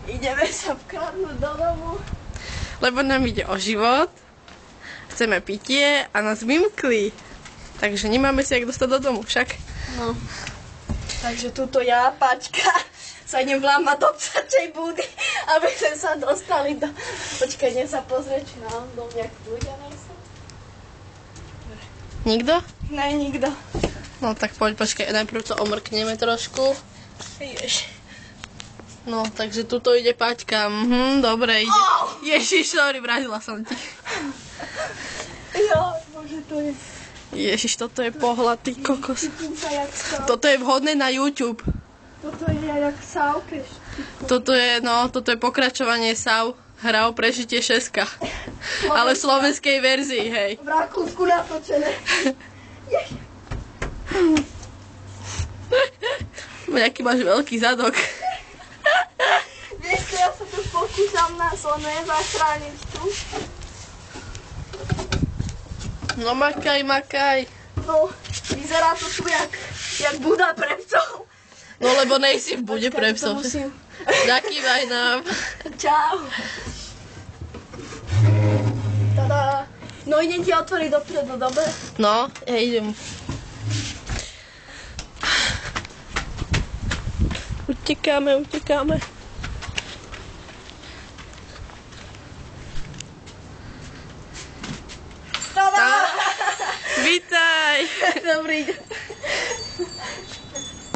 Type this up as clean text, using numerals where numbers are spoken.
Ideme sa vkradnúť do domu. Lebo nám ide o život, chceme pitie a nás vymkli. Takže nemáme si jak dostať do domu, však. No. Takže túto ja, Paťka, sa idem vlámať do psačej budy, aby sme sa dostali do... Počkaj, idem sa pozrieť, či nám do nejakých ľudia nejsú. Nikto? Ne, nikto. No tak poď, počkaj, najprv to omrkneme trošku. No, takže tuto ide Paťka. Dobre, ide. Ježiš, sorry, vrazila som ti. Jo, bože, to je... Ježiš, toto je pohľad, ty kokos. Cítim sa jak sav. Toto je vhodné na YouTube. Toto je jak savkeš. Toto je pokračovanie SAV. Hra o prežitie 6. Ale v slovenskej verzii, hej. V Rakúsku natočené. Jaký máš veľký zadok. Vieš, ja sa tu pokúšam nás zachrániť tu. No makaj. No, vyzerá to tu jak Buda pre psov. No lebo nejsi v bude pre psov. Zakývaj nám. Čau. Tada. No idem ti otvoriť dopredu, dobre? No, ja idem. Utekáme. Tada. Vítaj. Dobrý deň.